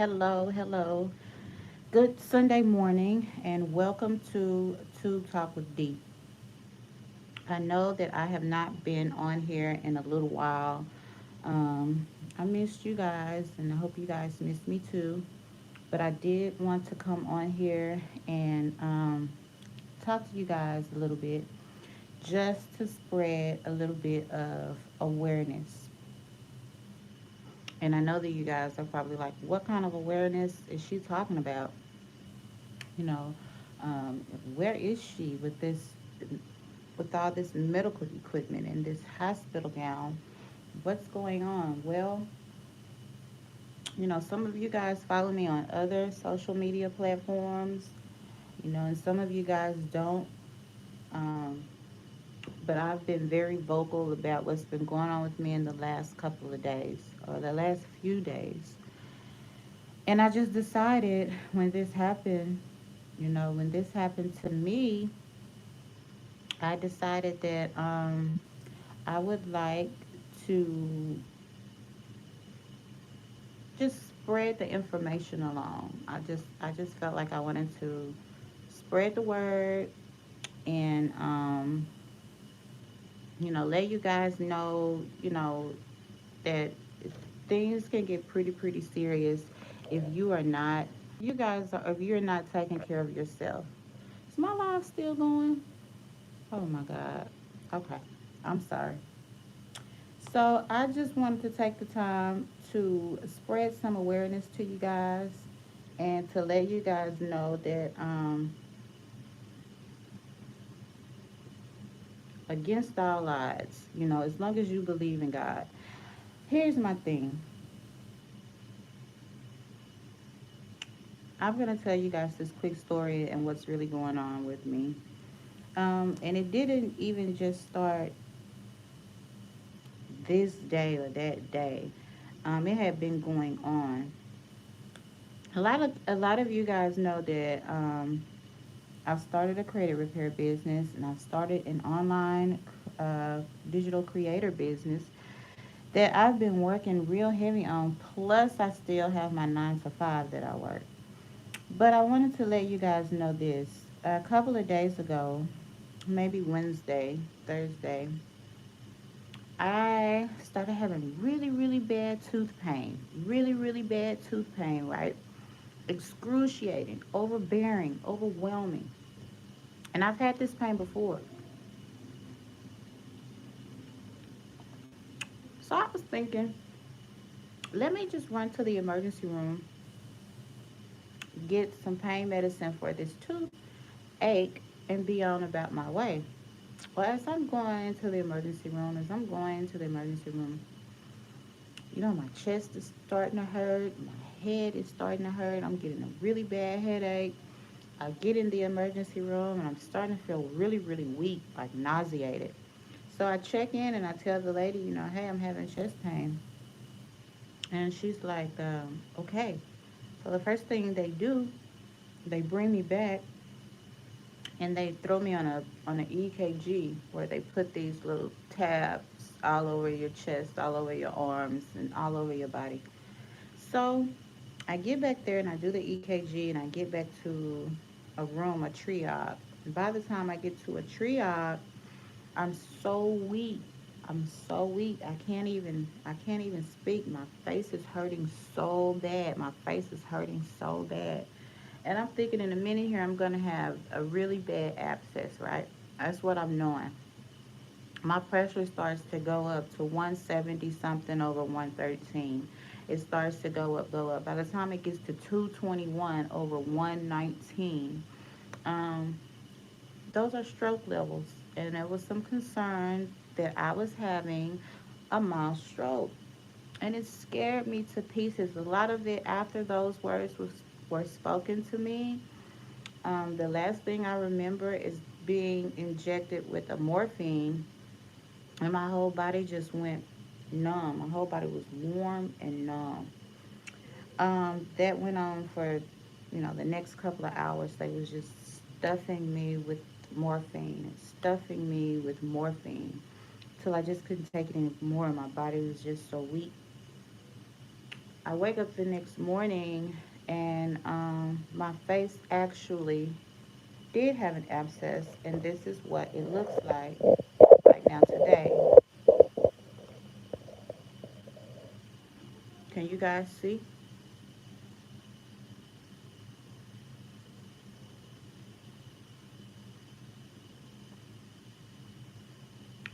Hello. Good Sunday morning, and welcome to Talk with D. I know that I have not been on here in a little while. Um, I missed you guys, and I hope you guys missed me too. But I did want to come on here and talk to you guys a little bit, just to spread a little bit of awareness. And I know that you guys are probably like, what kind of awareness is she talking about? You know, um, where is she with all this medical equipment and this hospital gown? What's going on? Well, some of you guys follow me on other social media platforms, and some of you guys don't. Um, but I've been very vocal about what's been going on with me in the last couple of days or the last few days. And I just decided when this happened to me, I decided that I would like to just spread the information along. I just felt like I wanted to spread the word and let you guys know, that things can get pretty serious if you are not if you're not taking care of yourself. Is my live still going? Oh my God. Okay. I'm sorry. So I just wanted to take the time to spread some awareness to you guys and to let you guys know that against all odds, as long as you believe in God. Here's my thing. I'm gonna tell you guys this quick story and what's really going on with me. And it didn't even just start this day or that day. It had been going on. A lot of you guys know that I've started a credit repair business and I've started an online digital creator business that I've been working real heavy on. Plus, I still have my 9 to 5 that I work. But I wanted to let you guys know this. A couple of days ago, maybe Wednesday, Thursday, I started having really bad tooth pain. Really bad tooth pain, right? Excruciating, overbearing, overwhelming. And I've had this pain before. So I was thinking, let me just run to the emergency room, get some pain medicine for this toothache, and be on about my way. Well, as I'm going into the emergency room, my chest is starting to hurt, my head is starting to hurt, I'm getting a really bad headache. I get in the emergency room and I'm starting to feel really weak, like nauseated. So I check in and I tell the lady, hey, I'm having chest pain. And she's like, okay. So the first thing they do, they bring me back and they throw me on an EKG where they put these little tabs all over your chest, all over your arms, and all over your body. So I get back there and I do the EKG and I get back to a room, a triage. And by the time I get to a triage, I'm so weak. I'm so weak. I can't even speak. My face is hurting so bad. My face is hurting so bad. And I'm thinking in a minute here I'm gonna have a really bad abscess, right? That's what I'm knowing. My pressure starts to go up to 170 something over 113. It starts to go up. By the time it gets to 221 over 119, um, those are stroke levels. And there was some concern that I was having a mild stroke. And it scared me to pieces. A lot of it after those words were spoken to me. The last thing I remember is being injected with a morphine, and my whole body just went numb. My whole body was warm and numb. That went on for, the next couple of hours. They was just stuffing me with morphine and stuffing me with morphine till I just couldn't take it anymore. My body was just so weak. I wake up the next morning and my face actually did have an abscess, and this is what it looks like right now today. Can you guys see?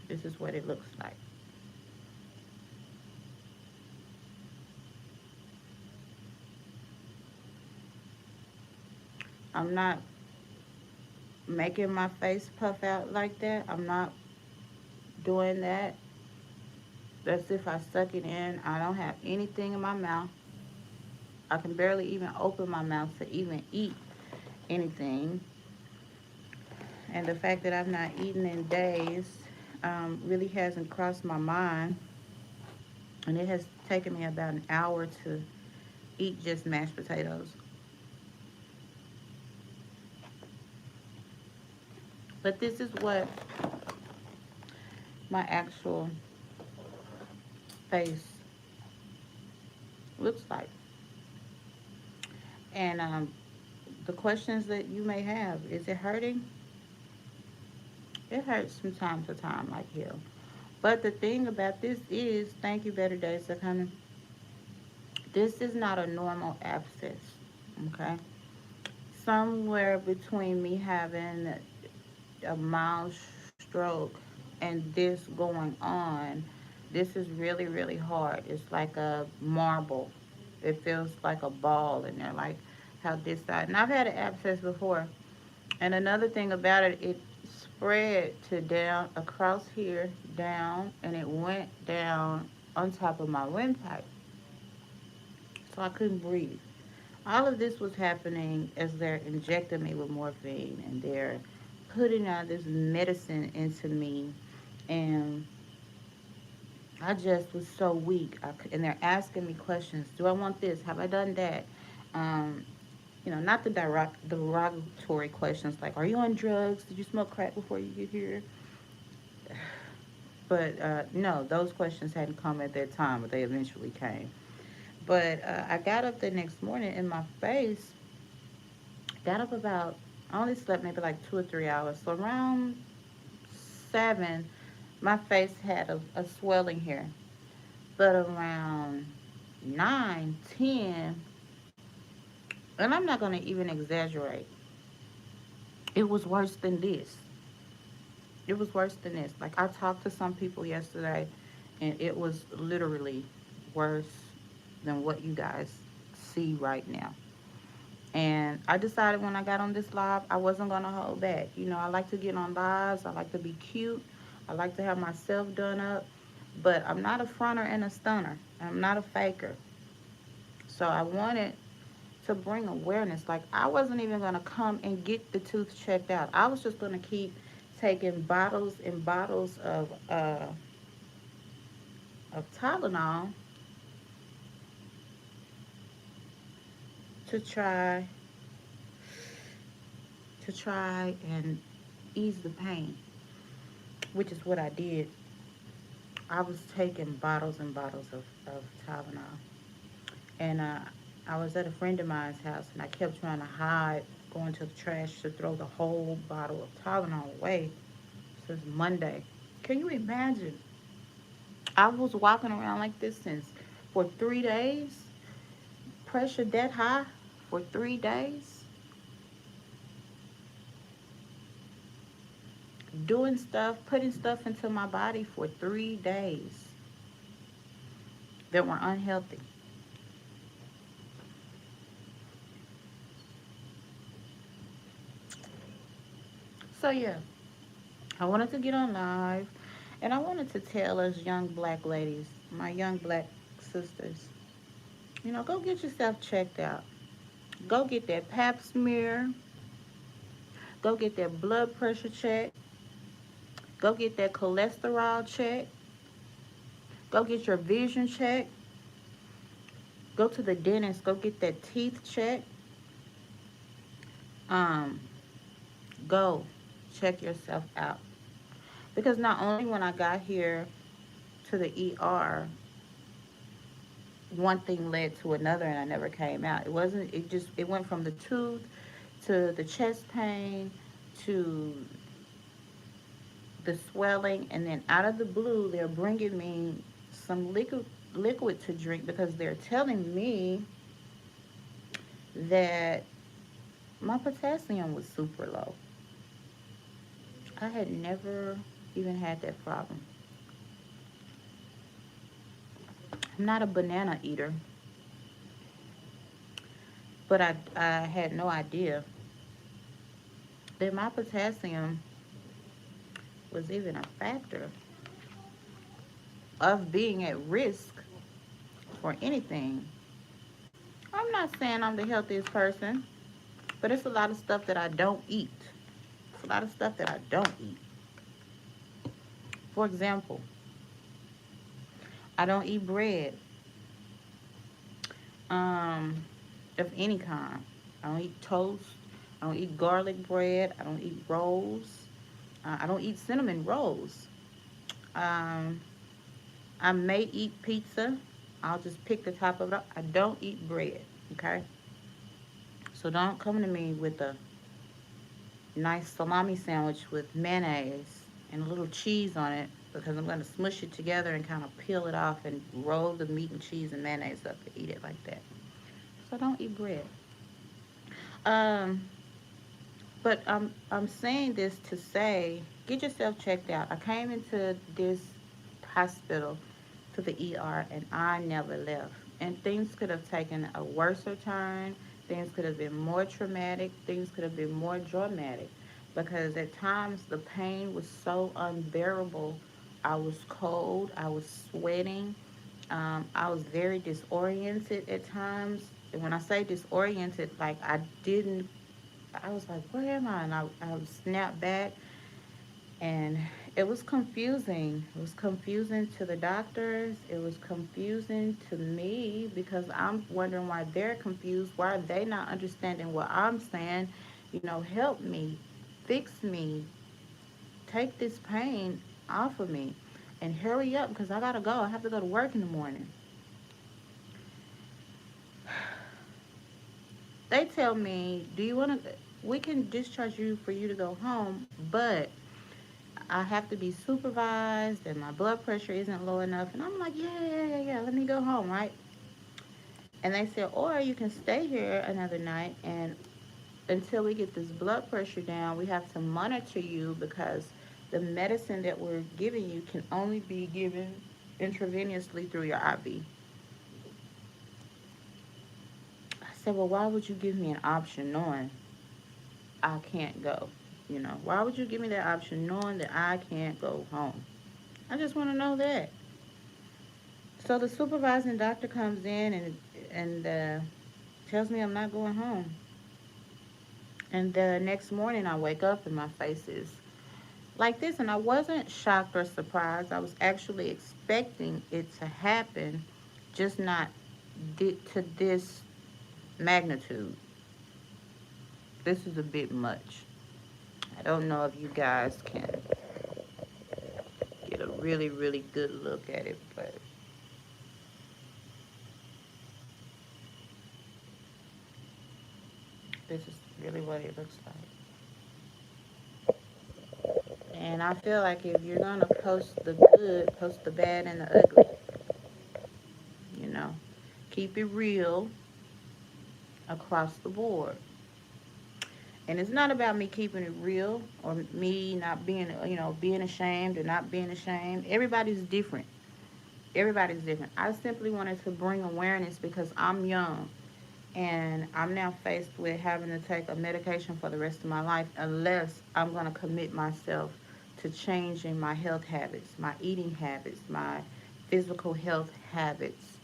This is what it looks like. I'm not making my face puff out like that. I'm not doing that. That's if I suck it in. I don't have anything in my mouth. I can barely even open my mouth to even eat anything. And the fact that I've not eaten in days really hasn't crossed my mind. And it has taken me about an hour to eat just mashed potatoes. But this is what my actual face looks like. And the questions that you may have, is it hurting? It hurts from time to time, like hell. But the thing about this is, thank you, better days are coming. This is not a normal abscess, okay? Somewhere between me having a mild stroke and this going on, this is really, really hard. It's like a marble. It feels like a ball in there, like how this side. And I've had an abscess before. And another thing about it, it spread to down across here, down, and it went down on top of my windpipe. So I couldn't breathe. All of this was happening as they're injecting me with morphine and they're putting out this medicine into me. And I just was so weak. And they're asking me questions. Do I want this? Have I done that? Um, not the derogatory questions like, are you on drugs? Did you smoke crack before you get here? But no, those questions hadn't come at that time, but they eventually came. But I got up the next morning and my face got up about, I only slept maybe like 2 or 3 hours. So around 7, my face had a swelling here. But around 9, 10, and I'm not going to even exaggerate, it was worse than this. It was worse than this. Like I talked to some people yesterday, and it was literally worse than what you guys see right now. And I decided when I got on this live, I wasn't going to hold back. I like to get on lives. I like to be cute. I like to have myself done up. But I'm not a fronter and a stunner. I'm not a faker. So I wanted to bring awareness. Like I wasn't even going to come and get the tooth checked out. I was just going to keep taking bottles and bottles of Tylenol to try and ease the pain, which is what I did. I was taking bottles and bottles of Tylenol. And I was at a friend of mine's house and I kept trying to hide, going to the trash to throw the whole bottle of Tylenol away. This is Monday. Can you imagine? I was walking around like this since for 3 days, pressure that high for 3 days, doing stuff, putting stuff into my body for 3 days that were unhealthy. So yeah, I wanted to get on live and I wanted to tell us young black ladies, my young black sisters, go get yourself checked out. Go get that pap smear. Go get that blood pressure check. Go get that cholesterol check. Go get your vision check. Go to the dentist. Go get that teeth check. Um, Go check yourself out. Because not only when I got here to the ER, one thing led to another and I never came out. It wasn't, it just, it went from the tooth to the chest pain to the swelling. And then out of the blue, they're bringing me some liquid to drink because they're telling me that my potassium was super low. I had never even had that problem. I'm not a banana eater, but I had no idea that my potassium was even a factor of being at risk for anything. I'm not saying I'm the healthiest person, but it's a lot of stuff that I don't eat. It's a lot of stuff that I don't eat. For example, I don't eat bread um, of any kind. I don't eat toast. I don't eat garlic bread. I don't eat rolls. I don't eat cinnamon rolls. Um, I may eat pizza. I'll just pick the top of it up. I don't eat bread. Okay? So don't come to me with a nice salami sandwich with mayonnaise and a little cheese on it because I'm going to smush it together and kind of peel it off and roll the meat and cheese and mayonnaise up and eat it like that. So don't eat bread. Um, but I'm saying this to say, get yourself checked out. I came into this hospital to the ER and I never left. And things could have taken a worser turn. Things could have been more traumatic. Things could have been more dramatic. Because at times the pain was so unbearable. I was cold. I was sweating. I was very disoriented at times. And when I say disoriented, like I was like, where am I? And I would snap back and it was confusing. It was confusing to the doctors. It was confusing to me because I'm wondering why they're confused. Why are they not understanding what I'm saying? You know, help me, fix me, take this pain off of me, and hurry up because I gotta go. I have to go to work in the morning. They tell me, do you want to? We can discharge you for you to go home, but I have to be supervised and my blood pressure isn't low enough. And I'm like, yeah, let me go home, right? And they said, or you can stay here another night and until we get this blood pressure down, we have to monitor you because the medicine that we're giving you can only be given intravenously through your IV. I said, well, why would you give me an option knowing I can't go? You know, why would you give me that option knowing that I can't go home? I just want to know that. So the supervising doctor comes in and tells me I'm not going home. And the next morning I wake up and my face is like this. And I wasn't shocked or surprised. I was actually expecting it to happen, just not to this magnitude. This is a bit much. I don't know if you guys can get a really, really good look at it, but this is really what it looks like. And I feel like if you're gonna post the good, post the bad and the ugly, you know. Keep it real across the board. And it's not about me keeping it real or me not being, being ashamed or not being ashamed. Everybody's different. Everybody's different. I simply wanted to bring awareness because I'm young and I'm now faced with having to take a medication for the rest of my life unless I'm going to commit myself to changing my health habits, my eating habits, my physical health habits.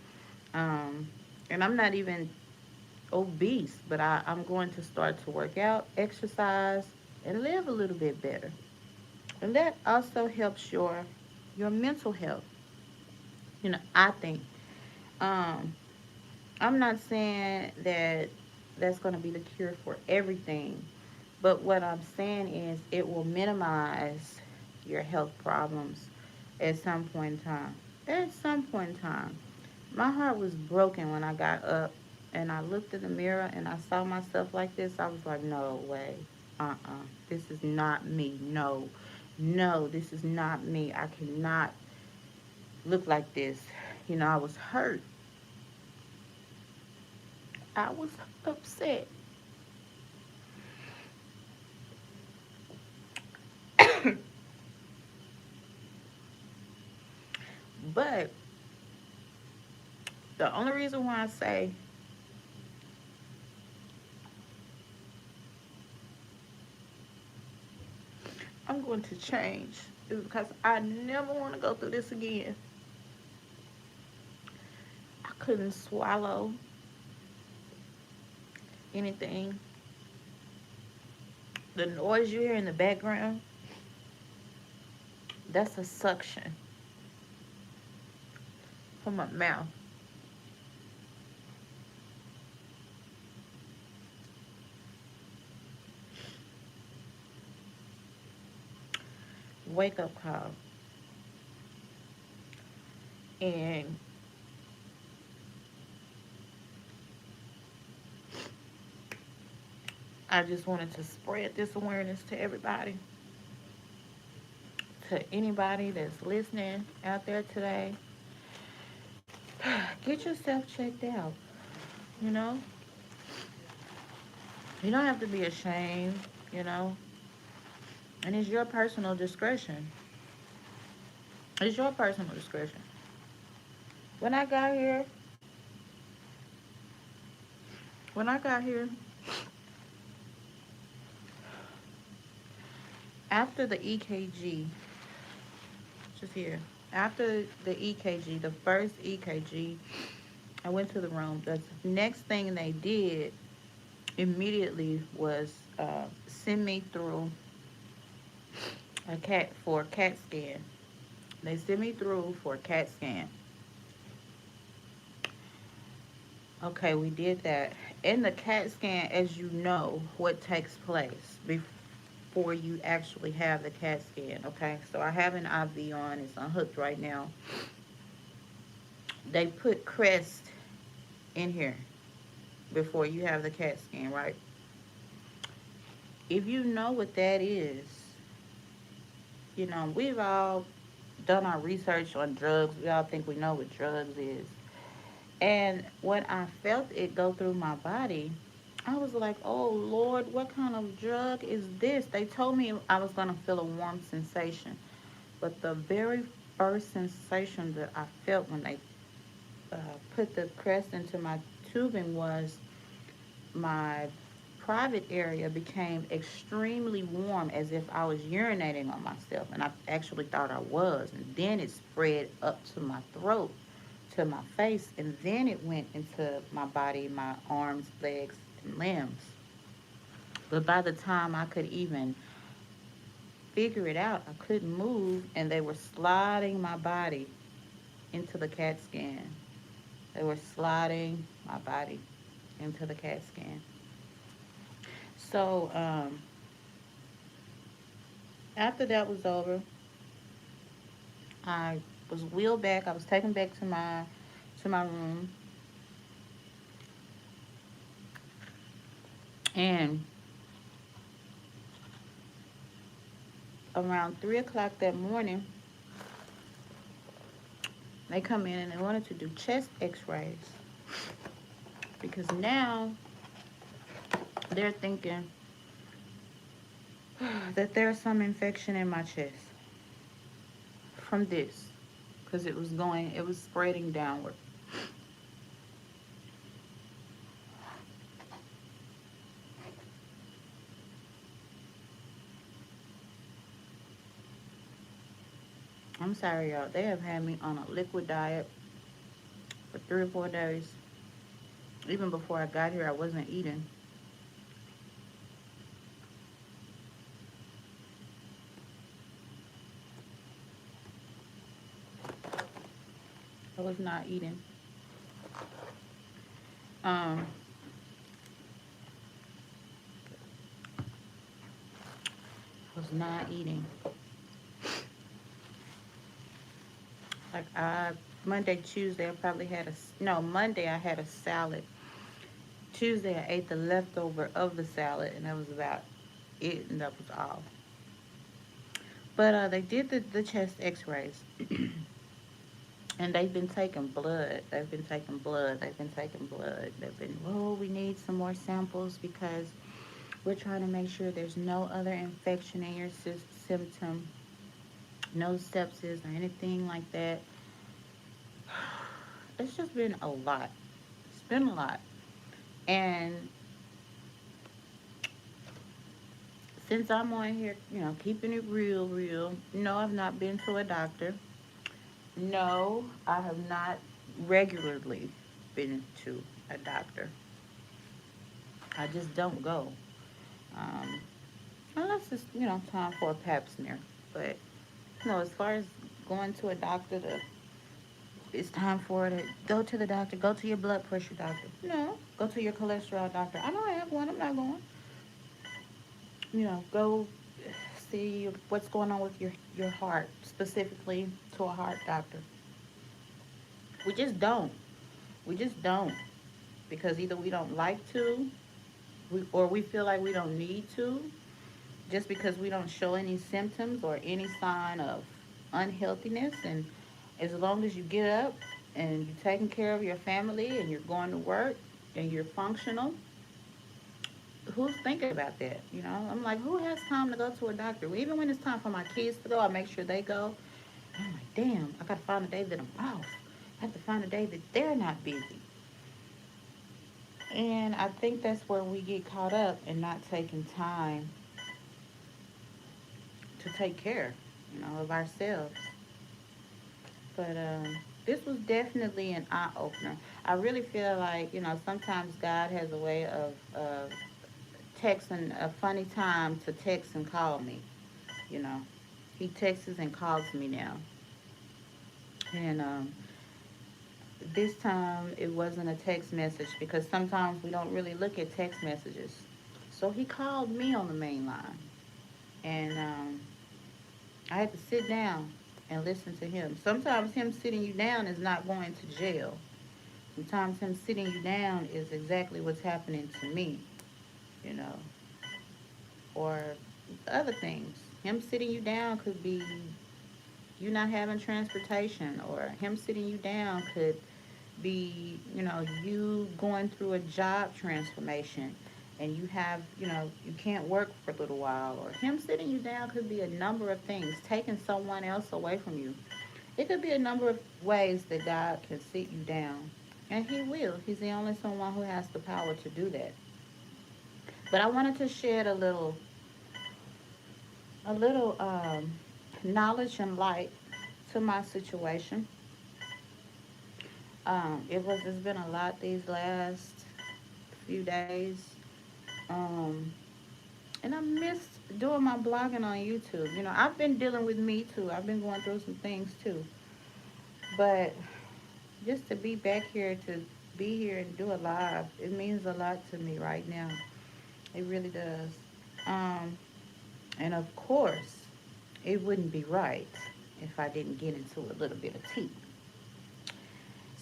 Um, and I'm not even obese, but I'm going to start to work out, exercise, and live a little bit better. And that also helps your mental health. You know, I think. Um, I'm not saying that that's going to be the cure for everything, but what I'm saying is it will minimize your health problems at some point in time. At some point in time. My heart was broken when I got up and I looked in the mirror and I saw myself like this. I was like, no way. This is not me. No. No, this is not me. I cannot look like this. I was hurt. I was upset. But the only reason why I say I'm going to change is because I never want to go through this again. I couldn't swallow anything. The noise you hear in the background, that's a suction from my mouth. Wake up call. And I just wanted to spread this awareness to everybody, to anybody that's listening out there today. Get yourself checked out. You know, you don't have to be ashamed, you know, and it's your personal discretion. It's your personal discretion. When I got here, when I got here, after the EKG, just here, after the EKG, the first EKG, I went to the room. The next thing they did immediately was send me through a CAT scan. They sent me through for a CAT scan. Okay, we did that. In the CAT scan, as you know, what takes place before you actually have the CAT scan. Okay, so I have an IV on. It's unhooked right now. They put Crest in here before you have the CAT scan, right? If you know what that is, we've all done our research on drugs. We all think we know what drugs is. And when I felt it go through my body, I was like, oh Lord, what kind of drug is this? They told me I was going to feel a warm sensation. But the very first sensation that I felt when they uh, put the crest into my tubing was my private area became extremely warm as if I was urinating on myself. And I actually thought I was. And then it spread up to my throat, to my face, and then it went into my body, my arms, legs, and limbs. But by the time I could even figure it out, I couldn't move, and they were sliding my body into the CAT scan. They were sliding my body into the CAT scan. So after that was over, I was wheeled back. I was taken back to my room, and around 3 o'clock that morning, they come in and they wanted to do chest X-rays because now they're thinking that there's some infection in my chest from this because it was spreading downward. I'm sorry, y'all. They have had me on a liquid diet for 3 or 4 days. Even before I got here, I wasn't eating. I was not eating. Um, I was not eating. Like Monday, Tuesday, I probably had no, Monday I had a salad. Tuesday I ate the leftover of the salad, and that was about it, and that was all. But they did the chest x-rays, and they've been taking blood. They've been taking blood. They've been taking blood. They've been, oh, we need some more samples because we're trying to make sure there's no other infection in your symptom, no sepsis or anything like that. It's just been a lot. It's been a lot. And since I'm on here, keeping it real, real, no, I've not been to a doctor. No, I have not regularly been to a doctor. I just don't go. Um, Unless it's, time for a pap smear. But, as far as going to a doctor to, it's time for it to go to the doctor, go to your blood pressure doctor. No, go to your cholesterol doctor. I don't have one, I'm not going. Go see what's going on with your heart, specifically to a heart doctor. We just don't. We just don't. Because either we don't like to, or we feel like we don't need to, just because we don't show any symptoms or any sign of unhealthiness. And as long as you get up and you're taking care of your family and you're going to work and you're functional, who's thinking about that? I'm like, who has time to go to a doctor? Well, even when it's time for my kids to go, I make sure they go. And I'm like, damn, I got to find a day that I'm off. I have to find a day that they're not busy. And I think that's where we get caught up and not taking time to take care, of ourselves. But this was definitely an eye opener. I really feel like, sometimes God has a way of texting a funny time to text and call me. You know, He texts and calls me now. And this time it wasn't a text message because sometimes we don't really look at text messages. So he called me on the main line. And I had to sit down and listen to him. Sometimes him sitting you down is not going to jail. Sometimes him sitting you down is exactly what's happening to me, you know, or other things. Him sitting you down could be you not having transportation, or him sitting you down could be, you going through a job transformation and you have, you can't work for a little while, or him sitting you down could be a number of things, taking someone else away from you. It could be a number of ways that God can sit you down, and He will. He's the only someone who has the power to do that. But I wanted to shed a little knowledge and light to my situation. It's been a lot these last few days. Um, and I missed doing my blogging on YouTube. I've been dealing with me too. I've been going through some things too. But just to be back here, to be here and do a live, it means a lot to me right now. It really does. Um, and of course, it wouldn't be right if I didn't get into a little bit of tea.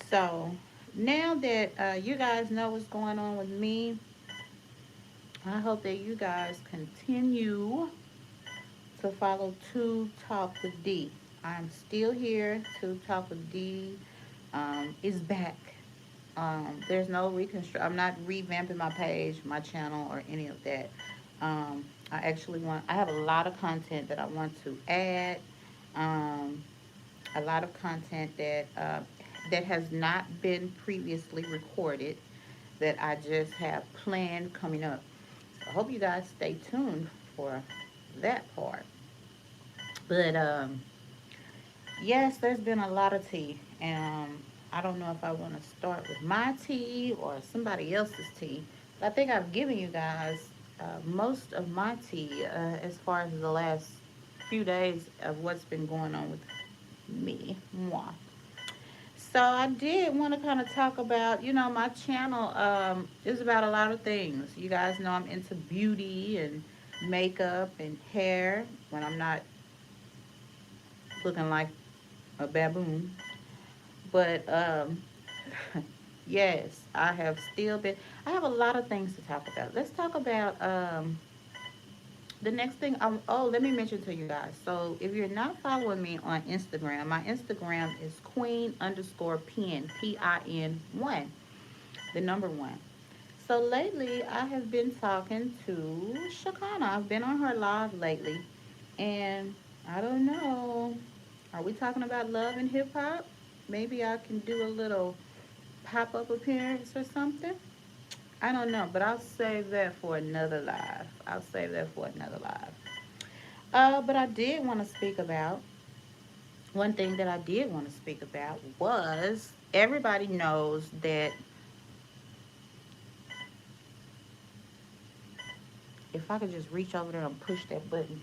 So now that you guys know what's going on with me, I hope that you guys continue to follow To Talk with D. I'm still here. To Talk with D is back. There's no reconstruct. I'm not revamping my page, my channel, or any of that. I actually I have a lot of content that I want to add. Um, a lot of content that has not been previously recorded that I just have planned coming up. So I hope you guys stay tuned for that part. But yes, there's been a lot of tea, and I don't know if I want to start with my tea or somebody else's tea. But I think I've given you guys most of my tea as far as the last few days of what's been going on with me. Moi. So I did want to kind of talk about, my channel is about a lot of things. You guys know I'm into beauty and makeup and hair when I'm not looking like a baboon. But yes, I have still been. I have a lot of things to talk about. Let's talk about the next thing. Oh, let me mention to you guys. So if you're not following me on Instagram, my Instagram is queen underscore pin one, the number one. So lately, I have been talking to Shakana. I've been on her live lately, and I don't know. Are we talking about love and hip hop? Maybe I can do a little pop up appearance or something. I don't know, but I'll save that for another live. I'll save that for another live. But I did want to speak about one thing that I did want to speak about was everybody knows that if I could just reach over there and push that button.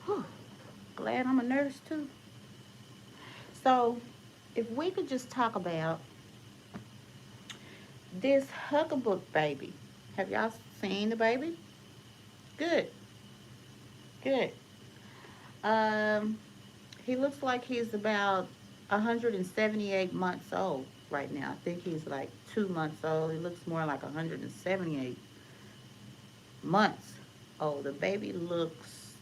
Whew, glad I'm a nurse too. So, if we could just talk about this Haughabook baby. Have y'all seen the baby? Good, good. Um, he looks like he's about 178 months old right now. I think he's like 2 months old. He looks more like 178 months old. The baby looks,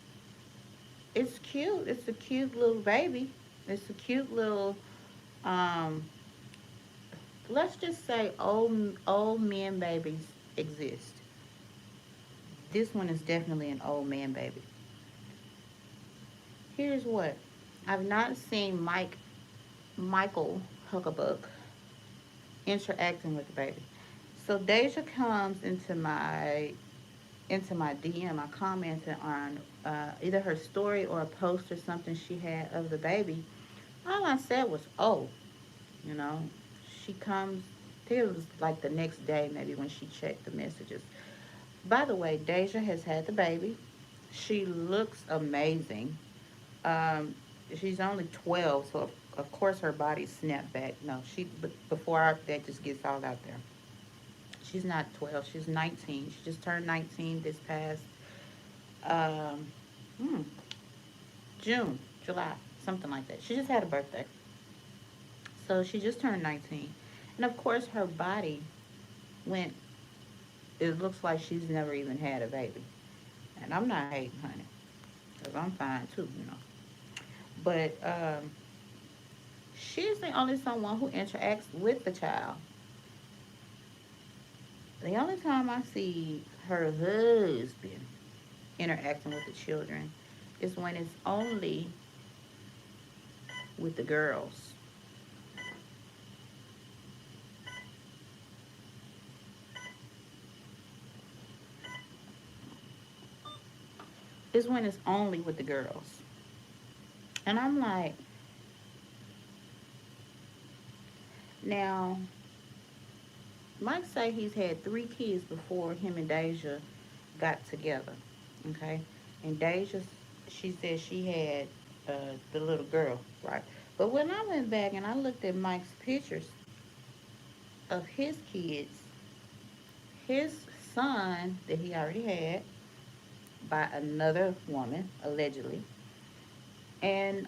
it's cute. It's a cute little baby. It's a cute little, um, let's just say old men babies exist. This one is definitely an old man baby. Here's what. I've not seen Michael Huckabuck interacting with the baby. So Deja comes into my DM. I commented on either her story or a post or something she had of the baby. All I said was, "Oh, you know." She comes. I think it was like the next day, maybe when she checked the messages. By the way, Deja has had the baby. She looks amazing. Um, she's only 12, so of course her body snapped back. No, but before that just gets all out there. She's not 12, she's 19. She just turned 19 this past um, hmm, June, July, something like that. She just had a birthday. So she just turned 19. And of course her body went, it looks like she's never even had a baby. And I'm not hating, honey, because I'm fine too, you know. But she's the only someone who interacts with the child. The only time I see her husband interacting with the children is when it's only with the girls. Is when it's only with the girls. And I'm like, now, Mike say he's had 3 kids before him and Deja got together. Okay? And Deja, she said she had the little girl, right? But when I went back and I looked at Mike's pictures of his kids, his son that he already had by another woman, allegedly, and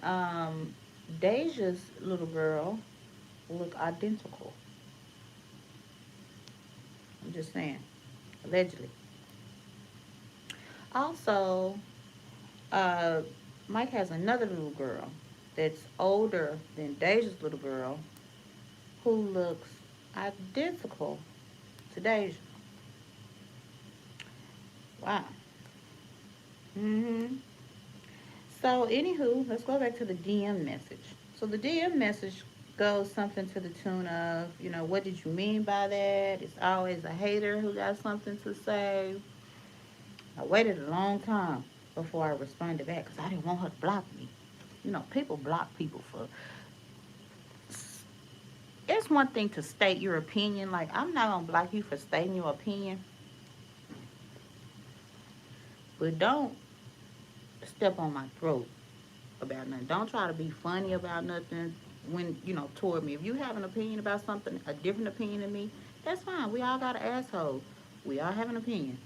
Deja's little girl look identical. I'm just saying, allegedly. Also, uh, Mike has another little girl that's older than Deja's little girl who looks identical to Deja. Wow. hmm So, anywho, let's go back to the DM message. So, the DM message goes something to the tune of, what did you mean by that? It's always a hater who got something to say. I waited a long time before I responded back because I didn't want her to block me. People block people for. It's one thing to state your opinion. Like, I'm not going to block you for stating your opinion, but don't step on my throat about nothing. Don't try to be funny about nothing toward me. If you have an opinion about something, a different opinion than me, that's fine. We all got an asshole. We all have an opinion.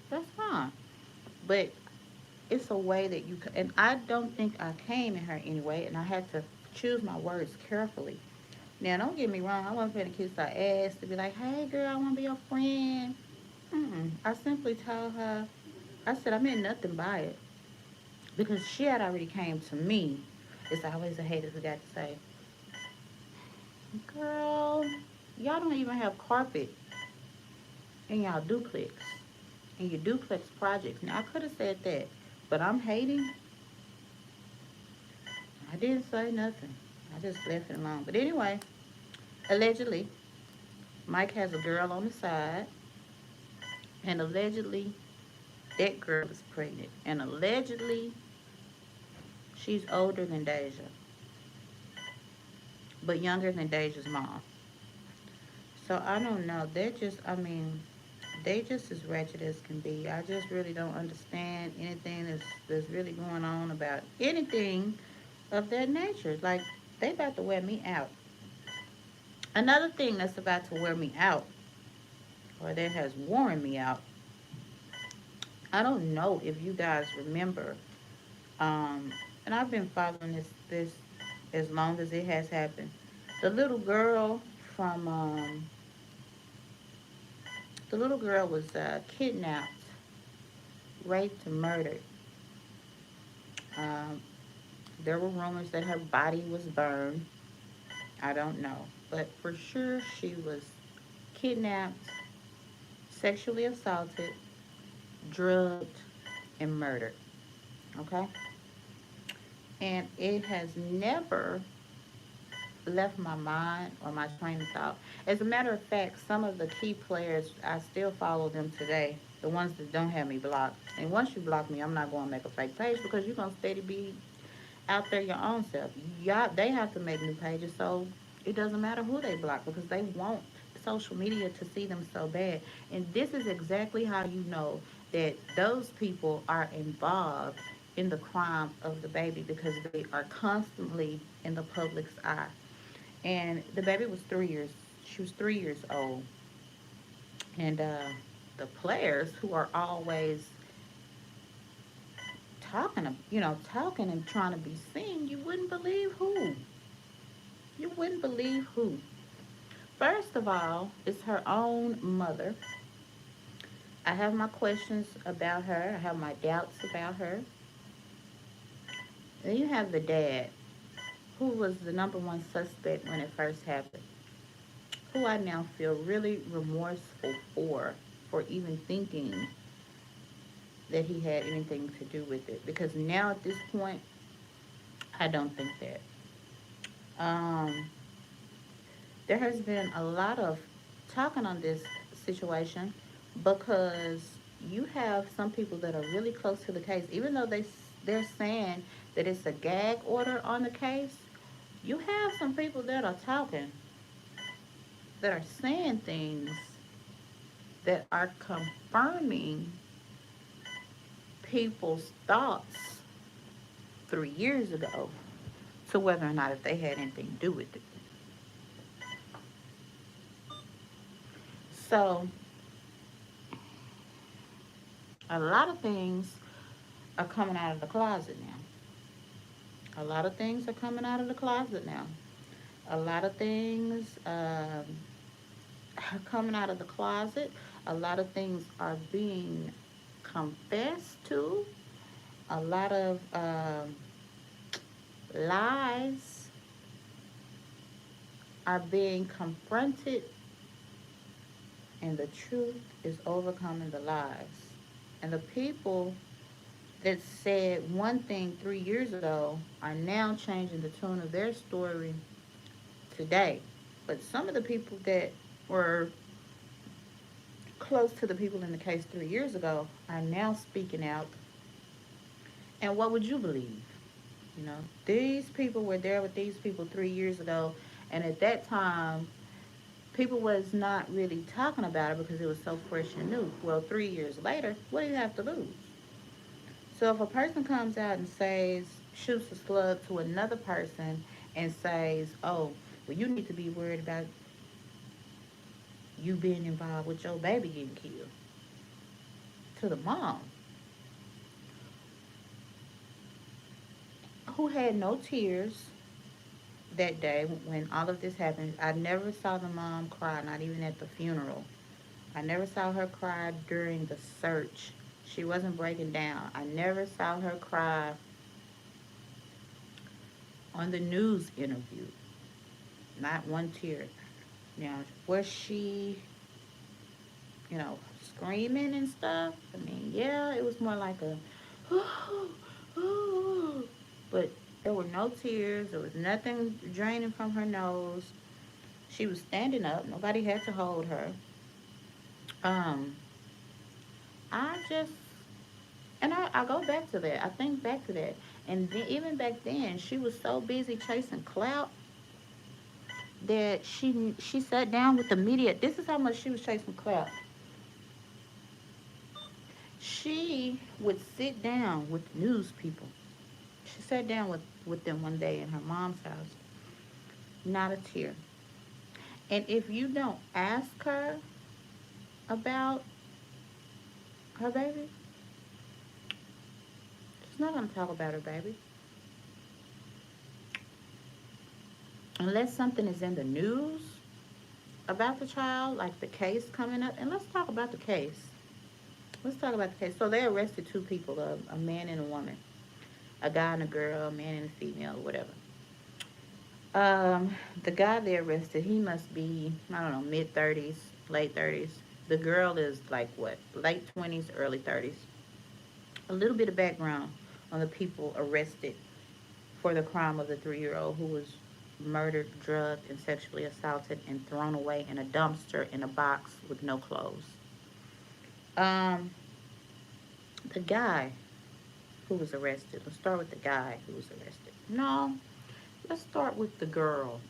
That's fine. But it's a way that you can, and I don't think I came in her anyway, and I had to choose my words carefully. Now, don't get me wrong, I wasn't finna kiss her ass to be like, hey girl, I wanna be your friend. Mm-mm. I simply told her, I said I meant nothing by it because she had already came to me. It's always a hater who got to say, girl, y'all don't even have carpet in y'all duplex, in your duplex projects. Now, I could have said that, but I'm hating. I didn't say nothing. I just left it alone. But anyway, allegedly, Mike has a girl on the side, and allegedly, that girl is pregnant. And allegedly, she's older than Deja, but younger than Deja's mom. So I don't know. They're just, I mean, they just as ratchet as can be. I just really don't understand anything that's really going on about anything of that nature. Like, they about to wear me out. Another thing that's about to wear me out, or that has worn me out, I don't know if you guys remember, um, and I've been following this as long as it has happened. The little girl from the little girl was kidnapped, raped, and murdered. Um, there were rumors that her body was burned. I don't know, but for sure she was kidnapped, sexually assaulted, drugged, and murdered. Okay, and it has never left my mind or my train of thought. As a matter of fact, some of the key players, I still follow them today. The ones that don't have me blocked. And once you block me, I'm not going to make a fake page because you're going to steady be out there your own self. Y'all, they have to make new pages, so it doesn't matter who they block because they want social media to see them so bad. And this is exactly how you know that those people are involved in the crime of the baby because they are constantly in the public's eye. And the baby was 3 years. She was 3 years old, and the players who are always talking and trying to be seen. You wouldn't believe who. You wouldn't believe who. First of all, it's her own mother. I have my questions about her. I have my doubts about her. Then you have the dad, who was the number one suspect when it first happened, who I now feel really remorseful for even thinking that he had anything to do with it. Because now at this point, I don't think that. Um, there has been a lot of talking on this situation because you have some people that are really close to the case, even though they're saying that it's a gag order on the case. You have some people that are talking, that are saying things that are confirming people's thoughts 3 years ago to whether or not if they had anything to do with it. So a lot of things are coming out of the closet now. A lot of things are coming out of the closet now. A lot of things are coming out of the closet. A lot of things are being confessed to. A lot of lies are being confronted, and the truth is overcoming the lies. And the people that said one thing 3 years ago are now changing the tone of their story today. But some of the people that were close to the people in the case 3 years ago are now speaking out. And what would you believe? You know, these people were there with these people 3 years ago, and at that time, people was not really talking about it because it was so fresh and new. Well, 3 years later, what do you have to lose? So if a person comes out and says, shoots a slug to another person and says, oh, well, you need to be worried about you being involved with your baby getting killed to the mom. who had no tears that day when all of this happened. I never saw the mom cry, not even at the funeral. I never saw her cry during the search. She wasn't breaking down. I never saw her cry on the news interview. Not one tear. Now, was she, screaming and stuff? I mean, yeah, it was more like a, but there were no tears. There was nothing draining from her nose. She was standing up. Nobody had to hold her. Um, I just, and I go back to that. I think back to that. And then, even back then, she was so busy chasing clout that she sat down with the media. This is how much she was chasing clout. She would sit down with news people. She sat down with them one day in her mom's house. Not a tear. And if you don't ask her about her baby, she's not going to talk about her baby. Unless something is in the news about the child, like the case coming up. And let's talk about the case. Let's talk about the case. So they arrested two people, a man and a woman, a guy and a girl, a man and a female, whatever. Um, the guy they arrested, he must be, I don't know, mid 30s, late 30s. The girl is like what, late 20s, early 30s. A little bit of background on the people arrested for the crime of the 3-year-old who was murdered, drugged, and sexually assaulted and thrown away in a dumpster in a box with no clothes. Um, the guy who was arrested, let's start with the guy who was arrested. No, let's start with the girl.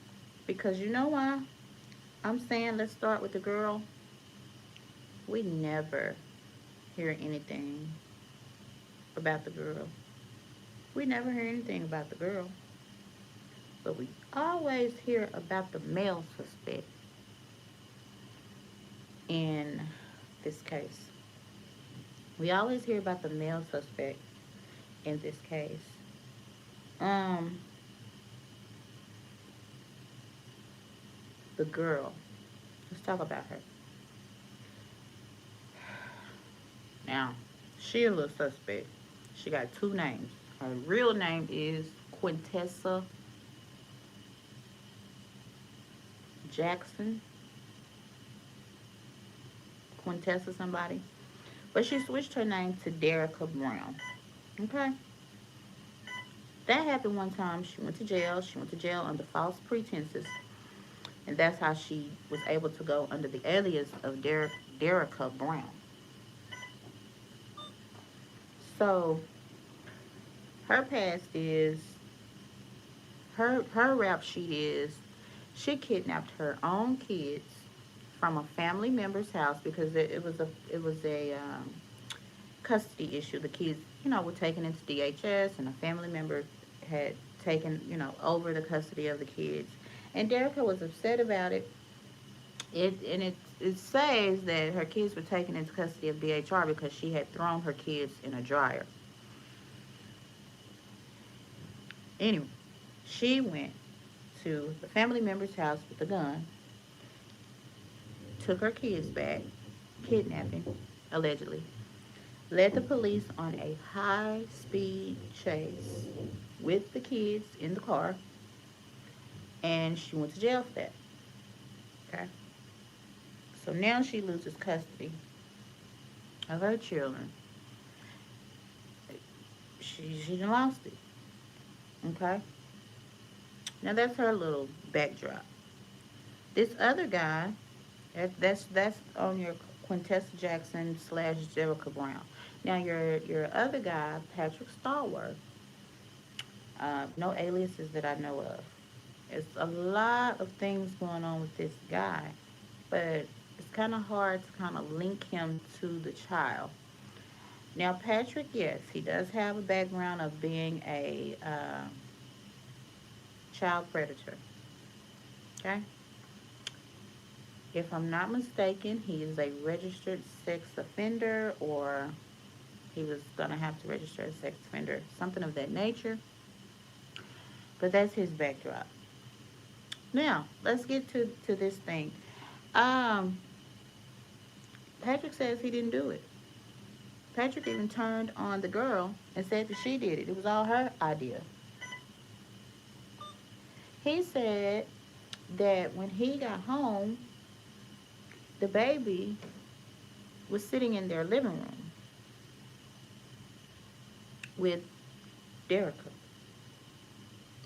Because you know why I'm saying let's start with the girl? We never hear anything about the girl. We never hear anything about the girl. But we always hear about the male suspect in this case. We always hear about the male suspect in this case. Um, the girl. Let's talk about her. Now, she a little suspect. She got two names. Her real name is Quintessa Jackson. Quintessa somebody. But she switched her name to Derica Brown. Okay? That happened one time. She went to jail. She went to jail under false pretenses. And that's how she was able to go under the alias of Derica Brown. So her past is her rap sheet is she kidnapped her own kids from a family member's house because it was a custody issue. The kids, were taken into DHS, and a family member had taken, over the custody of the kids. And Derica was upset about it. It says that her kids were taken into custody of DHR because she had thrown her kids in a dryer. Anyway, she went to the family member's house with a gun, took her kids back, kidnapping, allegedly, led the police on a high speed chase with the kids in the car, and she went to jail for that. Okay? So now she loses custody of her children. She done lost it. Okay? Now that's her little backdrop. This other guy, that's on your Quintessa Jackson slash Jerica Brown. Now your other guy, Patrick Stallworth, no aliases that I know of. It's a lot of things going on with this guy, but it's kind of hard to kind of link him to the child. Now Patrick, yes, he does have a background of being a child predator. Okay, if I'm not mistaken, he is a registered sex offender, or he was gonna have to register as sex offender, something of that nature. But that's his backdrop. Now, let's get to this thing. Um, Patrick says he didn't do it. Patrick even turned on the girl and said that she did it. It was all her idea. He said that when he got home, the baby was sitting in their living room with Derica.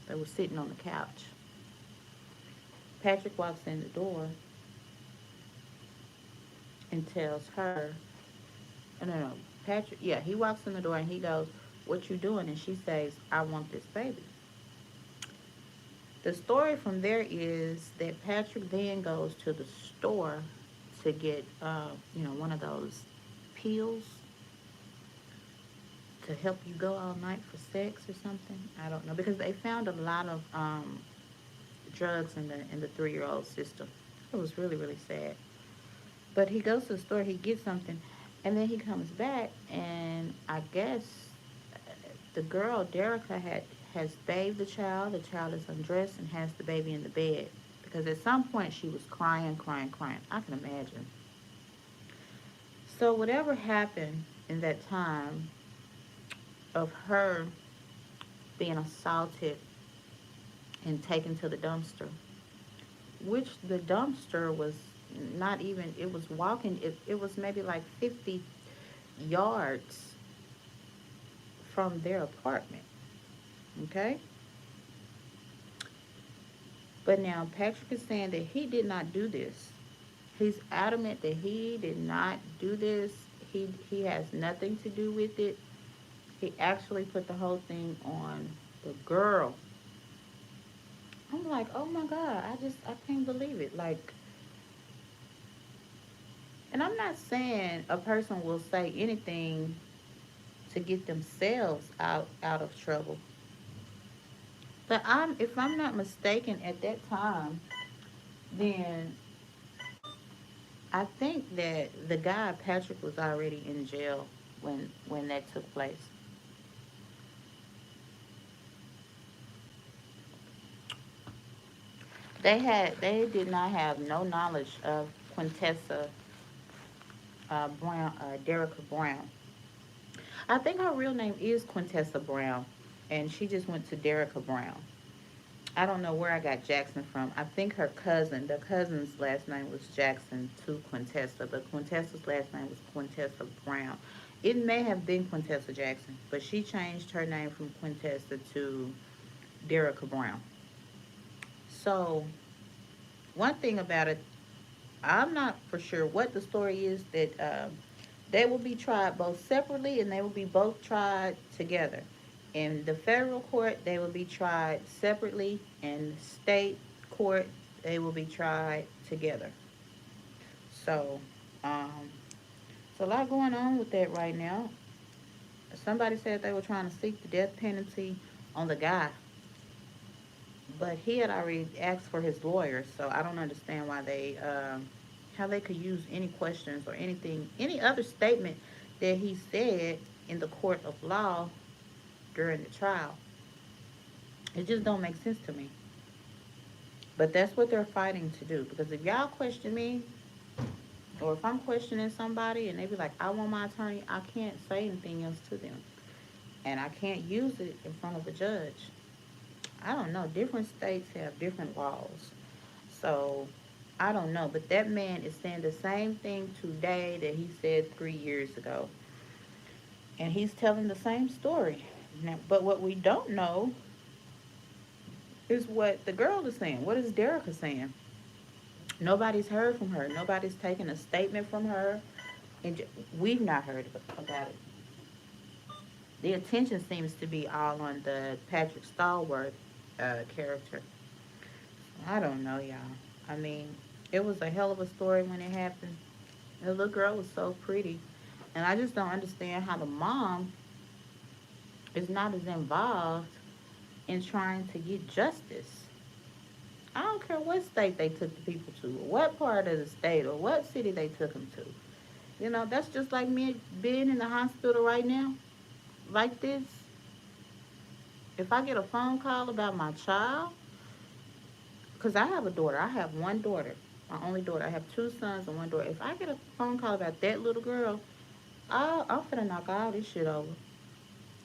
They were sitting on the couch. Patrick walks in the door and tells her, oh, no, no, Patrick, yeah, he walks in the door and he goes, "What you doing?" And she says, "I want this baby." The story from there is that Patrick then goes to the store to get, one of those pills to help you go all night for sex or something. I don't know, because they found a lot of drugs in the 3-year-old system. It was really really sad. But he goes to the store, he gets something, and then he comes back, and I guess the girl Derica has bathed the child. The child is undressed and has the baby in the bed, because at some point she was crying, crying, crying. I can imagine. So whatever happened in that time of her being assaulted and taken to the dumpster, which the dumpster was not even, it was walking, it was maybe like 50 yards from their apartment. Okay? But now Patrick is saying that he did not do this. He's adamant that he did not do this. He has nothing to do with it. He actually put the whole thing on the girl. I'm like, oh my God, I can't believe it. Like, and I'm not saying a person will say anything to get themselves out of trouble. But if I'm not mistaken, at that time, then I think that the guy Patrick was already in jail when that took place. They did not have no knowledge of Quintessa Brown, Derica Brown. I think her real name is Quintessa Brown, and she just went to Derica Brown. I don't know where I got Jackson from. I think the cousin's last name was Jackson to Quintessa, but Quintessa's last name was Quintessa Brown. It may have been Quintessa Jackson, but she changed her name from Quintessa to Derica Brown. So, one thing about it, I'm not for sure what the story is that they will be tried both separately and they will be both tried together. In the federal court, they will be tried separately. In state court, they will be tried together. So, um, it's a lot going on with that right now. Somebody said they were trying to seek the death penalty on the guy, but he had already asked for his lawyer. So I don't understand why how they could use any questions or anything, any other statement that he said in the court of law during the trial. It just don't make sense to me. But that's what they're fighting to do. Because if y'all question me, or if I'm questioning somebody and they be like, "I want my attorney," I can't say anything else to them. And I can't use it in front of a judge. I don't know. Different states have different laws. So I don't know. But that man is saying the same thing today that he said 3 years ago. And he's telling the same story. Now, but what we don't know is what the girl is saying. What is Derica saying? Nobody's heard from her. Nobody's taken a statement from her. And we've not heard about it. The attention seems to be all on the Patrick Stallworth character. I don't know, y'all. I mean, it was a hell of a story when it happened. The little girl was so pretty. And I just don't understand how the mom is not as involved in trying to get justice. I don't care what state they took the people to, or what part of the state, or what city they took them to. That's just like me being in the hospital right now, like this. If I get a phone call about my child, because I have a daughter, I have one daughter, my only daughter. I have two sons and one daughter. If I get a phone call about that little girl, I'm finna knock all this shit over,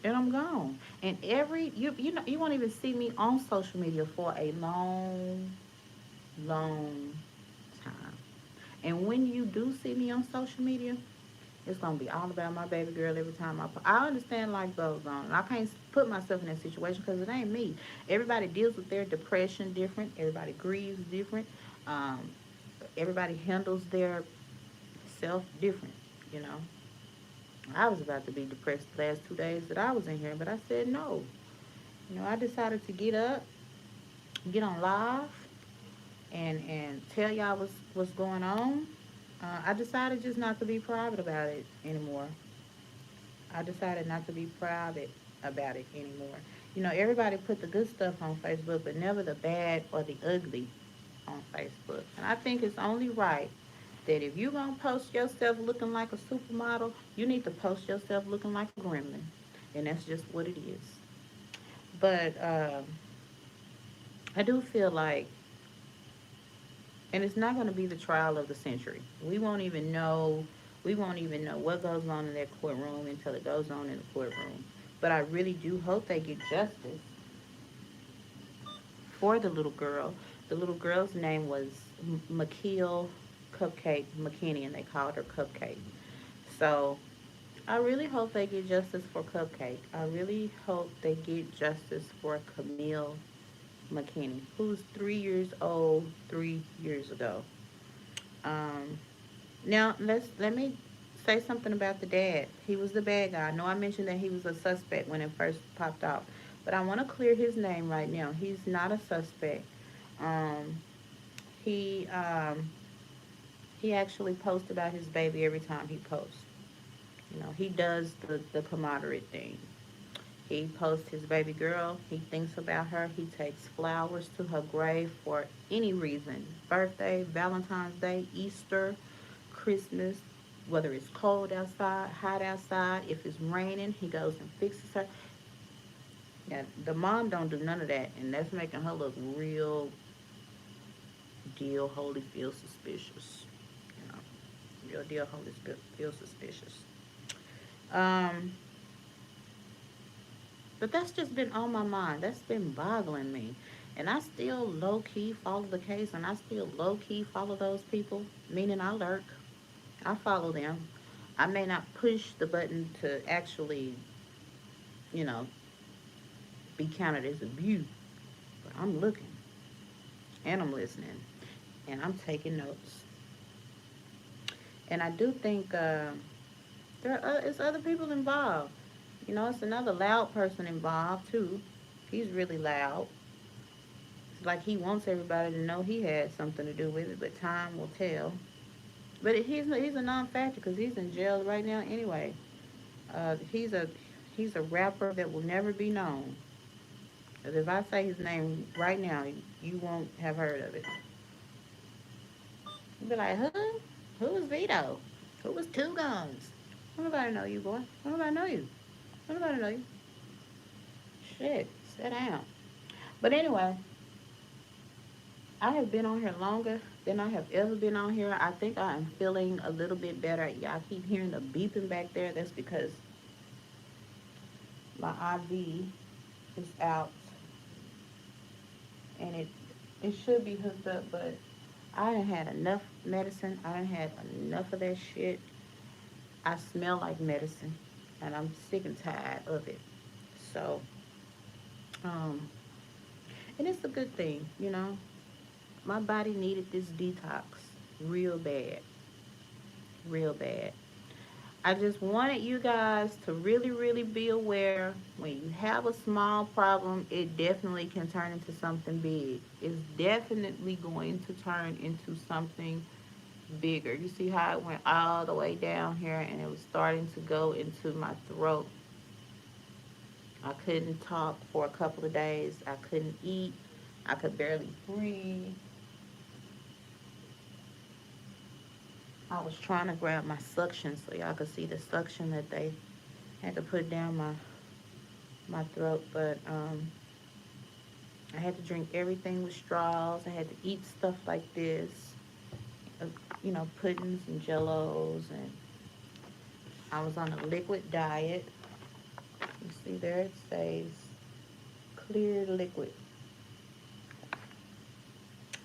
and I'm gone. And you know you won't even see me on social media for a long, long time. And when you do see me on social media, it's gonna be all about my baby girl every time I understand life goes on. I can't put myself in that situation because it ain't me. Everybody deals with their depression different. Everybody grieves different. Um, everybody handles their self different. You know, I was about to be depressed the last 2 days that I was in here, but I said no. You know, I decided to get up, get on live, and tell y'all what's going on. I decided just not to be private about it anymore. I decided not to be private about it anymore. You know, everybody put the good stuff on Facebook, but never the bad or the ugly on Facebook. And I think it's only right that if you're going to post yourself looking like a supermodel, you need to post yourself looking like a gremlin. And that's just what it is. But I do feel like, and it's not going to be the trial of the century. We won't even know what goes on in that courtroom until it goes on in the courtroom. But I really do hope they get justice for the little girl. The little girl's name was McKeel Cupcake McKinney, and they called her Cupcake. So I really hope they get justice for Cupcake. I really hope they get justice for Camille McKinney, who's 3 years old 3 years ago. Um, Now let me say something about the dad. He was the bad guy. I know I mentioned that he was a suspect when it first popped off, but I want to clear his name right now. He's not a suspect. Um, he he actually posts about his baby every time he posts. You know, he does the camaraderie thing. He posts his baby girl. He thinks about her. He takes flowers to her grave for any reason: birthday, Valentine's Day, Easter, Christmas, whether it's cold outside, hot outside, if it's raining, he goes and fixes her. Yeah, the mom don't do none of that, and that's making her look real deal Holyfield suspicious. You know, real deal Holyfield suspicious. Um, but that's just been on my mind. That's been boggling me. And I still low key follow the case, and I still low key follow those people, meaning I lurk. I follow them. I may not push the button to actually, you know, be counted as a view, but I'm looking and I'm listening and I'm taking notes. And I do think it's other people involved. You know, it's another loud person involved too. He's really loud. It's like he wants everybody to know he had something to do with it, but time will tell. But he's a non-factor because he's in jail right now anyway. He's a rapper that will never be known. 'Cause if I say his name right now, you won't have heard of it. You'll be like, who? Who was Vito? Who was Two Guns? Don't nobody know you, boy. Don't nobody know you. Don't nobody know you. Shit, sit down. But anyway, I have been on here longer than I have ever been on here. I think I am feeling a little bit better. Y'all keep hearing the beeping back there. That's because my IV is out and it should be hooked up, but I done had enough medicine. I done had enough of that shit. I smell like medicine, and I'm sick and tired of it. So, um, and it's a good thing, you know. My body needed this detox real bad, real bad. I just wanted you guys to really, really be aware when you have a small problem, it definitely can turn into something big. It's definitely going to turn into something bigger. You see how it went all the way down here and it was starting to go into my throat. I couldn't talk for a couple of days. I couldn't eat. I could barely breathe. I was trying to grab my suction so y'all could see the suction that they had to put down my my throat. But I had to drink everything with straws. I had to eat stuff like this, uh, puddings and jellos, and I was on a liquid diet. You see there it says clear liquid.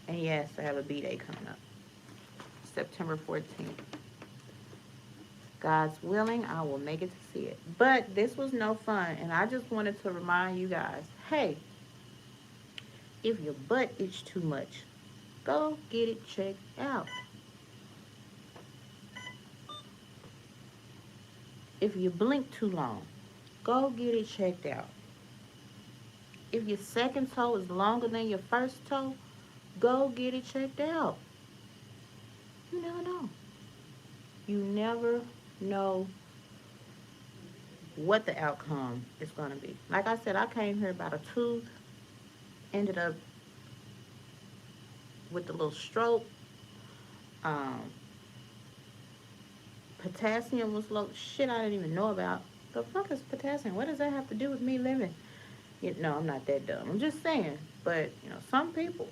And yes, I have a B-Day coming up, September 14th. God's willing, I will make it to see it. But this was no fun, and I just wanted to remind you guys, hey, if your butt itch too much, go get it checked out. If you blink too long, go get it checked out. If your second toe is longer than your first toe, go get it checked out. You never know. You never know what the outcome is going to be. Like I said, I came here about a tooth, ended up with a little stroke. Um, Potassium was low. Shit, I didn't even know about. The fuck is potassium? What does that have to do with me living? No, I'm not that dumb. I'm just saying. But, some people,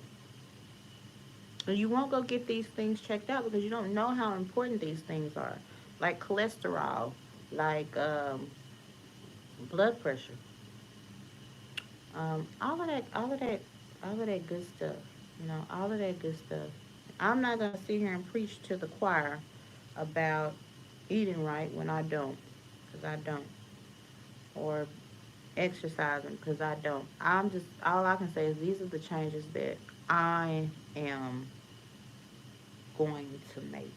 you won't go get these things checked out because you don't know how important these things are. Like cholesterol, like blood pressure. All of that, all of that, all of that good stuff. All of that good stuff. I'm not gonna sit here and preach to the choir about eating right when I don't, because I don't, or exercising because I don't. I'm just all I can say is these are the changes that I am going to make.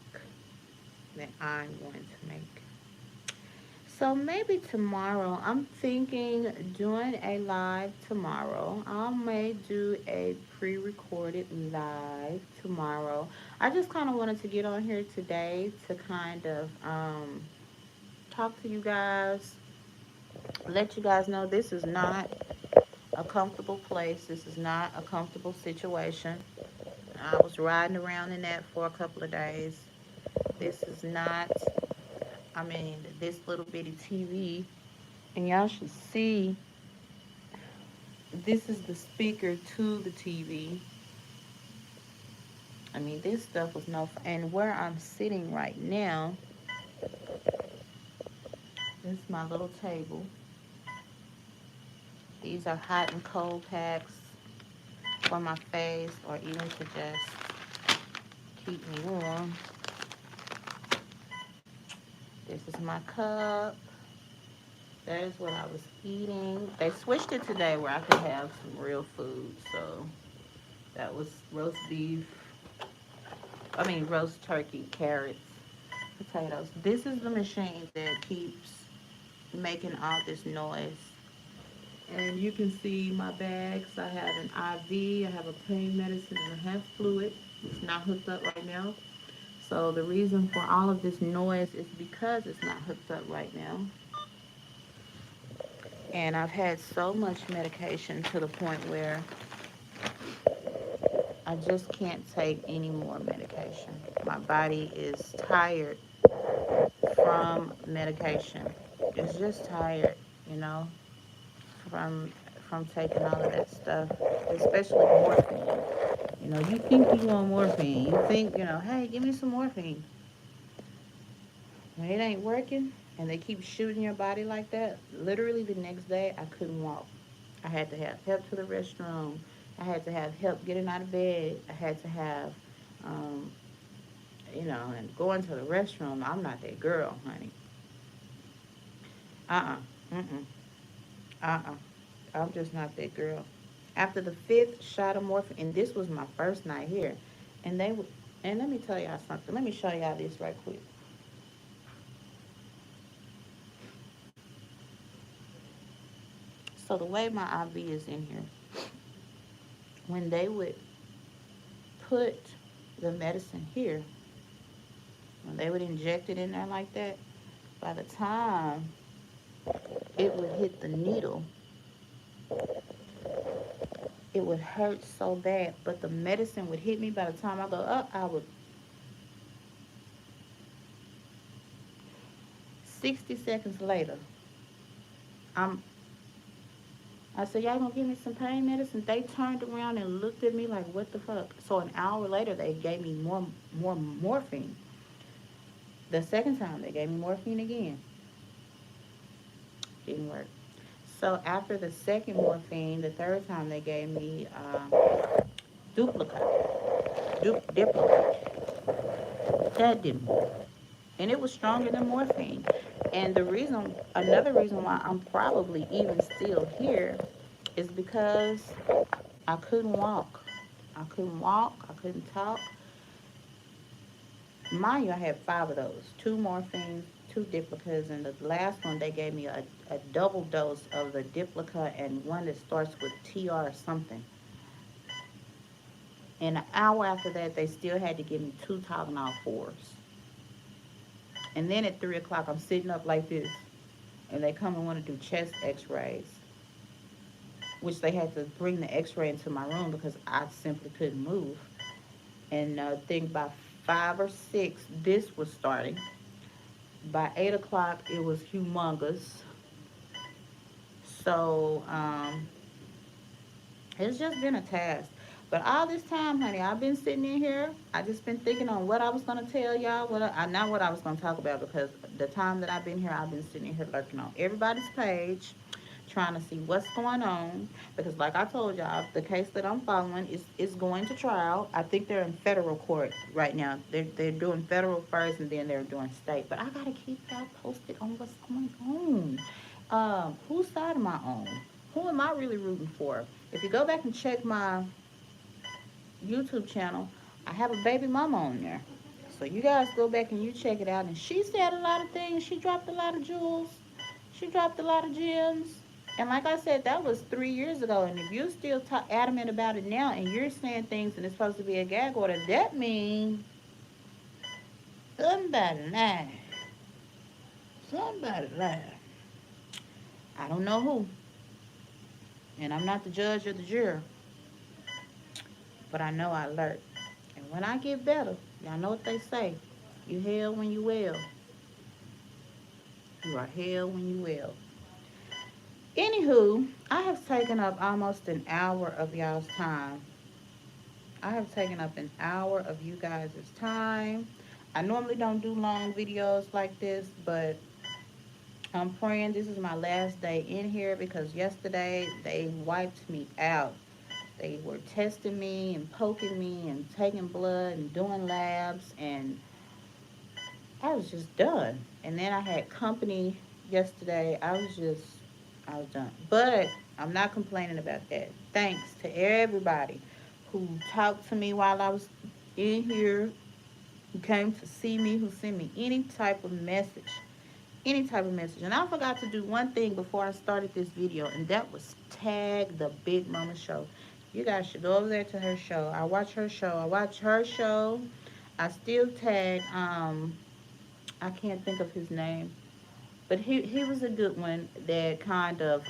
That I'm going to make. So maybe tomorrow, I'm thinking doing a live tomorrow. I may do a pre-recorded live tomorrow. I just kind of wanted to get on here today to kind of talk to you guys, let you guys know this is not a comfortable place. This is not a comfortable situation. I was riding around in that for a couple of days. This is not, this little bitty TV, and y'all should see, this is the speaker to the TV. This stuff was no, and where I'm sitting right now, this is my little table. These are hot and cold packs for my face or even to just keep me warm. This is my cup. That is what I was eating. They switched it today where I could have some real food. So that was roast beef. Roast turkey, carrots, potatoes. This is the machine that keeps making all this noise. And you can see my bags. I have an IV, I have a pain medicine, and I have fluid. It's not hooked up right now. So the reason for all of this noise is because it's not hooked up right now. And I've had so much medication to the point where I just can't take any more medication. My body is tired from medication. It's just tired, you know, from from taking all of that stuff, especially morphine. You think you want morphine. You think, hey, give me some morphine. When it ain't working and they keep shooting your body like that, literally the next day I couldn't walk. I had to have help to the restroom. I had to have help getting out of bed. I had to have, um, and going to the restroom. I'm not that girl, honey. Uh-uh. Mm-mm. Uh-uh. I'm just not that girl. After the fifth shot of morphine, and this was my first night here, and they would, and let me tell y'all something. Let me show y'all this right quick. So the way my IV is in here, when they would put the medicine here, when they would inject it in there like that, by the time it would hit the needle, it would hurt so bad. But the medicine would hit me by the time I go up, 60 seconds later, I'm I said, y'all gonna give me some pain medicine? They turned around and looked at me like, what the fuck? So an hour later, they gave me more morphine. The second time, they gave me morphine again. Didn't work. So after the second morphine, the third time they gave me duplicate. That didn't work. And it was stronger than morphine. And another reason why I'm probably even still here is because I couldn't walk. I couldn't walk. I couldn't talk. Mind you, I had five of those, two morphines, two diplicas, and the last one they gave me a double dose of the diplica and one that starts with TR or something. And an hour after that, they still had to give me two Tylenol 4s. And then at 3 o'clock, I'm sitting up like this, and they come and want to do chest x-rays, which they had to bring the x-ray into my room because I simply couldn't move. And I think by 5 or 6, this was starting. By 8 o'clock, it was humongous. So it's just been a task. But all this time, honey, I've been sitting in here. I just been thinking on what I was gonna tell y'all. Not what I was gonna talk about because the time that I've been here, I've been sitting in here lurking on everybody's page, trying to see what's going on. Because like I told y'all, the case that I'm following is going to trial. I think they're in federal court right now. They're doing federal first, and then they're doing state. But I gotta keep y'all posted on what's going on. Whose side am I on? Who am I really rooting for? If you go back and check my YouTube channel, I have a baby mama on there. So you guys go back and you check it out. And she said a lot of things. She dropped a lot of jewels. She dropped a lot of gems. And like I said, that was 3 years ago. And if you're still adamant about it now and you're saying things and it's supposed to be a gag order, that means somebody lied. Somebody lied. I don't know who. And I'm not the judge or the juror. But I know I learned. And when I get better, y'all know what they say. You hell when you well. You are hell when you well. Anywho, I have taken up almost an hour of y'all's time. I have taken up an hour of you guys' time. I normally don't do long videos like this, but I'm praying this is my last day in here because yesterday they wiped me out. They were testing me and poking me and taking blood and doing labs, and I was just done. And then I had company yesterday. I was done. But I'm not complaining about that. Thanks to everybody who talked to me while I was in here, who came to see me, who sent me any type of message. Any type of message. And I forgot to do one thing before I started this video, and that was tag the Big Mama Show. You guys should go over there to her show. I watch her show. I watch her show. I still tag I can't think of his name, but he was a good one that kind of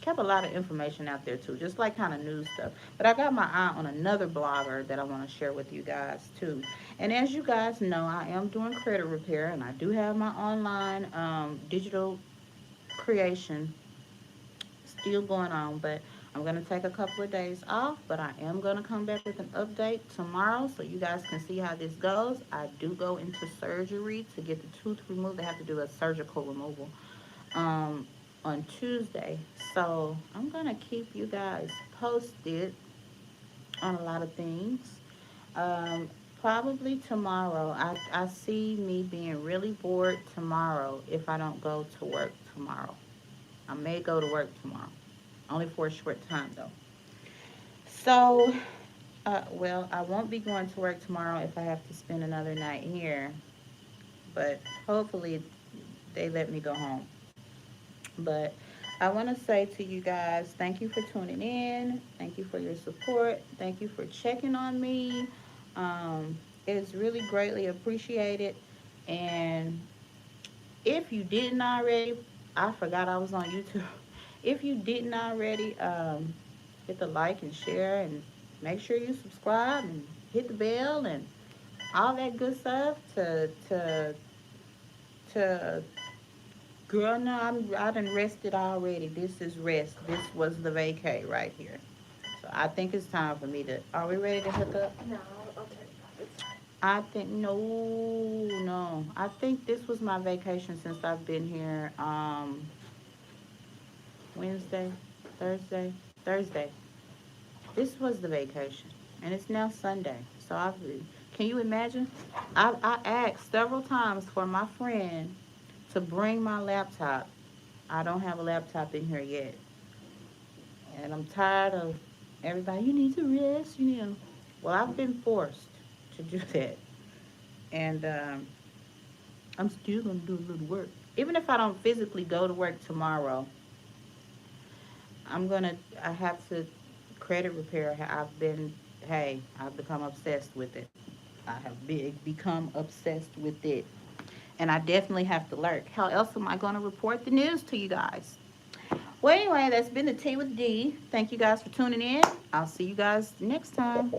kept a lot of information out there too, just like kind of news stuff. But I got my eye on another blogger that I want to share with you guys too. And as you guys know, I am doing credit repair, and I do have my online digital creation still going on, but I'm going to take a couple of days off, but I am going to come back with an update tomorrow so you guys can see how this goes. I do go into surgery to get the tooth removed. They have to do a surgical removal um, on Tuesday. So I'm going to keep you guys posted on a lot of things. Um, Probably tomorrow. I see me being really bored tomorrow if I don't go to work tomorrow. I may go to work tomorrow. Only for a short time though. So, well, I won't be going to work tomorrow if I have to spend another night here. But hopefully they let me go home. But I want to say to you guys, thank you for tuning in. Thank you for your support. Thank you for checking on me. It is really greatly appreciated. And if you didn't already, I forgot I was on YouTube. If you didn't already, hit the like and share and make sure you subscribe and hit the bell and all that good stuff to Girl, no, I done rested already. This is rest. This was the vacay right here. So I think it's time for me to. Are we ready to hook up? No, I'll turn it off. It's fine. I think no, no. I think this was my vacation since I've been here. Wednesday, Thursday, Thursday. This was the vacation, and it's now Sunday. So I can you imagine? I asked several times for my friend to bring my laptop. I don't have a laptop in here yet, and I'm tired of everybody. You need to rest. You know. Well, I've been forced to do that, and I'm still gonna do a little work. Even if I don't physically go to work tomorrow, I'm gonna. I have to credit repair. Hey, I've become obsessed with it. I have become obsessed with it, and I definitely have to lurk. How else am I gonna report the news to you guys? Well, anyway, that's been the Tea with D. Thank you guys for tuning in. I'll see you guys next time.